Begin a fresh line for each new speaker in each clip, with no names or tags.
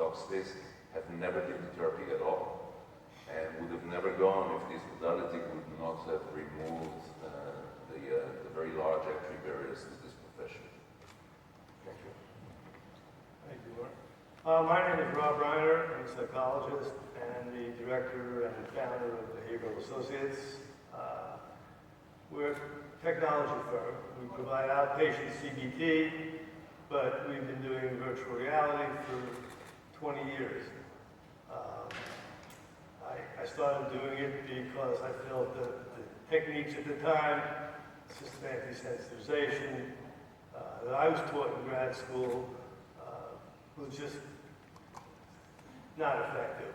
toxicities have never given therapy at all, and would have never gone if this modality would not have removed the very large entry barriers to this profession. Thank you.
Thank you, Mark. My name is Rob Reiner. I'm a psychologist and the director and founder of Behavioral Associates. We're a technology firm. We provide outpatient CBT, but we've been doing virtual reality for 20 years. I started doing it because I felt that the techniques at the time, systematic desensitization, that I was taught in grad school, was just not effective.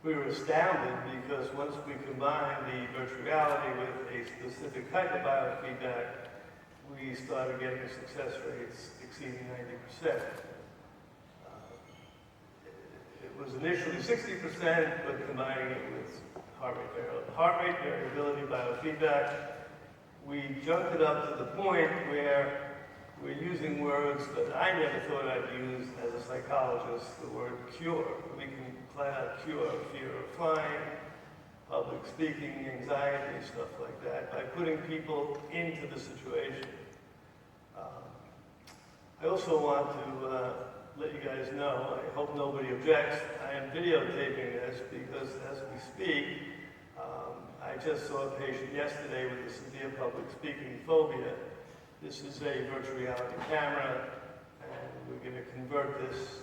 We were astounded because once we combined the virtual reality with a specific type of biofeedback, we started getting success rates exceeding 90%. It was initially 60%, but combining it with heart rate variability biofeedback, we jumped it up to the point where we're using words that I never thought I'd use as a psychologist, the word cure. We can flat out cure fear of flying, public speaking, anxiety, stuff like that, by putting people into the situation. I also want to let you guys know, I hope nobody objects, I am videotaping this because as we speak, I just saw a patient yesterday with a severe public speaking phobia. This is a virtual reality camera, and we're going to convert this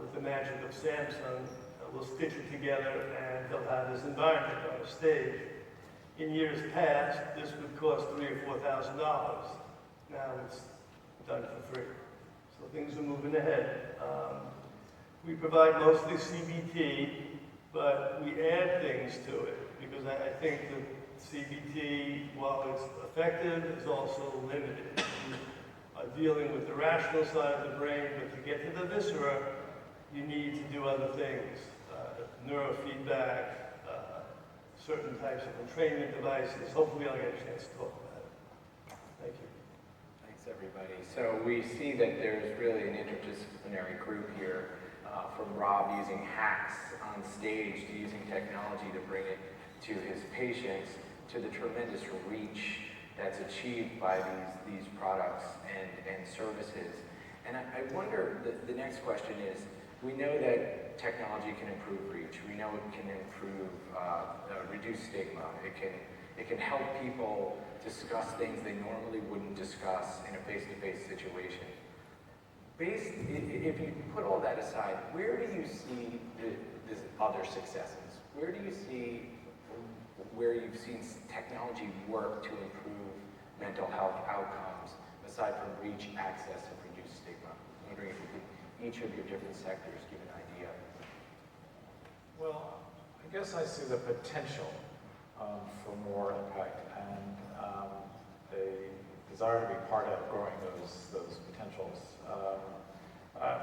with the magic of Samsung. We'll stitch it together, and they'll have this environment on a stage. In years past, this would cost $3,000 or $4,000. Now it's done for free. So things are moving ahead. We provide mostly CBT, but we add things to it because I think that CBT, while it's effective, is also limited. You are dealing with the rational side of the brain, but to get to the viscera, you need to do other things. Neurofeedback, certain types of entrainment devices. Hopefully I'll get a chance to talk about it. Thank you.
Thanks, everybody. So we see that there's really an interdisciplinary group here, from Rob using hacks on stage to using technology to bring it to his patients, to the tremendous reach that's achieved by these products and services. And I wonder, the next question is, we know that technology can improve reach. We know it can improve, reduce stigma. It can help people discuss things they normally wouldn't discuss in a face-to-face situation. If you put all that aside, where do you see the other successes? Where do you see where you've seen technology work to improve mental health outcomes, aside from reach, access, and reduce stigma? I'm wondering if you could, each of your different sectors, give an idea.
Well, I guess I see the potential for more impact and a desire to be part of growing those potentials.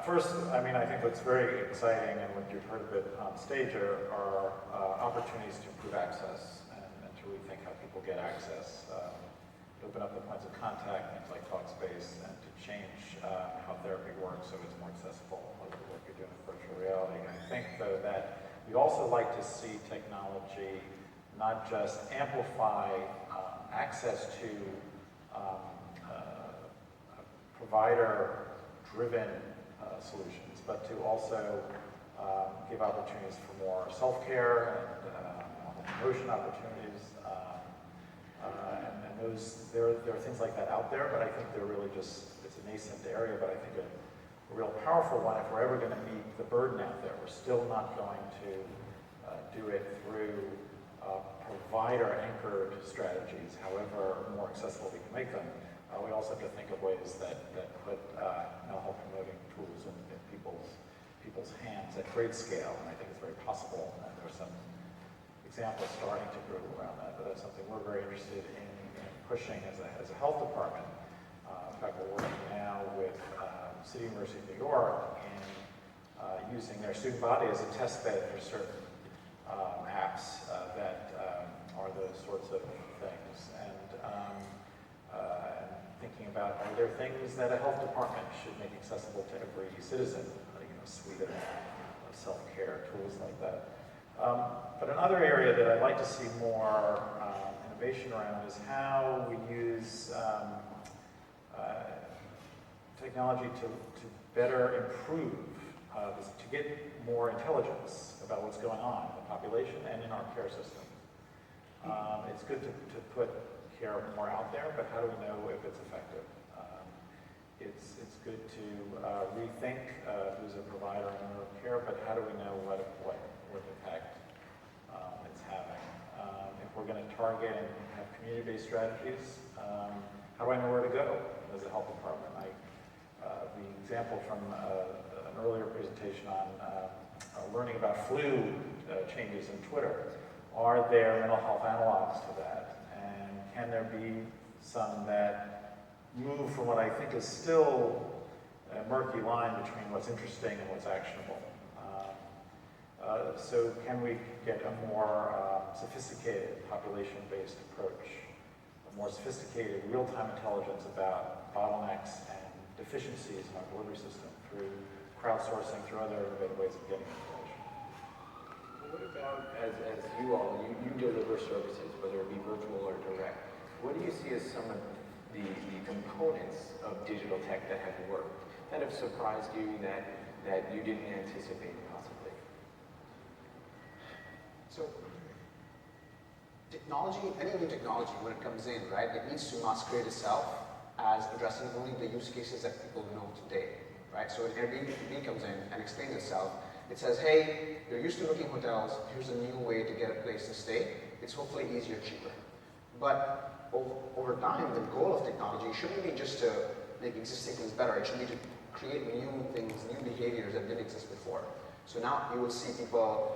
First, I mean, I think what's very exciting and what you've heard a bit on stage are opportunities to improve access and to rethink how people get access, to open up the points of contact, things like Talkspace, and to change how therapy works so it's more accessible, like the work you're doing with virtual reality. I think, though, that we'd also like to see technology not just amplify access to provider-driven solutions, but to also give opportunities for more self-care and emotion opportunities. And those, there are things like that out there, but I think they're really just, it's a nascent area, but I think a real powerful one if we're ever going to meet the burden out there. We're still not going to do it through provider-anchored strategies, however more accessible we can make them. We also have to think of ways that put mental health promoting tools in people's hands at great scale, and I think it's very possible. And there's some examples starting to grow around that, but that's something we're very interested in pushing as a health department. In fact, we're working now with City University of New York in using their student body as a test bed for certain apps that are those sorts of things, and thinking about, are there things that a health department should make accessible to every citizen, suite of self-care tools like that. But another area that I'd like to see more innovation around is how we use technology to better improve, to get more intelligence about what's going on in the population and in our care system. It's good to put care more out there, but how do we know if it's effective? It's good to rethink who's a provider and owner of care, but how do we know what impact it's having? If we're going to target and have community-based strategies, how do I know where to go as a health department? The example from an earlier presentation on learning about flu changes in Twitter. Are there mental health analogs to that? And can there be some that move from what I think is still a murky line between what's interesting and what's actionable? So can we get a more sophisticated population-based approach, a more sophisticated real-time intelligence about bottlenecks and deficiencies in our delivery system through crowdsourcing, through other innovative ways of getting information?
What about, as you all, you deliver services, whether it be virtual or direct, what do you see as some of the components of digital tech that have worked, that have surprised you, that you didn't anticipate possibly?
So, technology, any new technology, when it comes in, right, it needs to masquerade itself as addressing only the use cases that people know today, right? So when Airbnb comes in and explains itself, it says, hey, you're used to booking hotels, here's a new way to get a place to stay. It's hopefully easier, cheaper. But over time, the goal of technology shouldn't be just to make existing things better. It should be to create new things, new behaviors that didn't exist before. So now you will see people,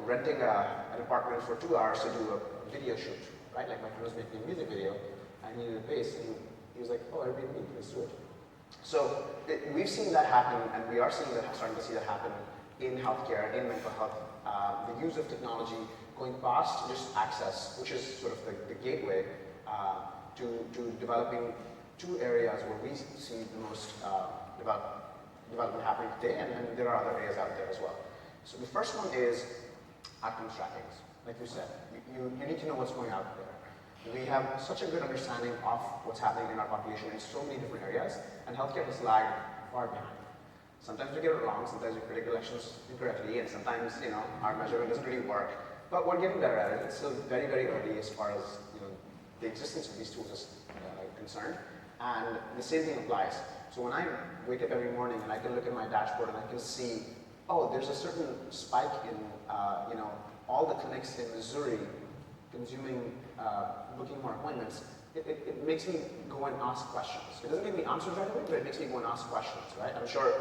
renting an apartment for 2 hours to do a video shoot, right? Like my friend was making a music video, I needed a bass, and he was like, oh, Airbnb, let's do it. So we've seen that happen, and we are starting to see that happen in healthcare, in mental health. The use of technology going past just access, which is sort of the gateway to developing 2 areas where we see the most development happening today, and there are other areas out there as well. So the first one is outcomes tracking. Like you said, you need to know what's going out there. We have such a good understanding of what's happening in our population in so many different areas, and healthcare has lagged far behind. Sometimes we get it wrong, sometimes we predict elections incorrectly, and sometimes, our measurement doesn't really work. But we're getting better at it. It's still very, very early as far as, the existence of these tools is concerned. And the same thing applies. So when I wake up every morning and I can look at my dashboard and I can see, oh, there's a certain spike in, all the clinics in Missouri booking more appointments, it makes me go and ask questions. It doesn't give me answers right away, but it makes me go and ask questions, right? I'm sure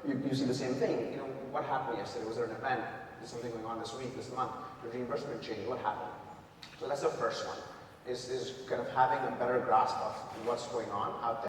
you see the same thing. What happened yesterday? Was there an event? Is something going on this week, this month? Did reimbursement change? What happened? So that's the first one, is kind of having a better grasp of what's going on out there.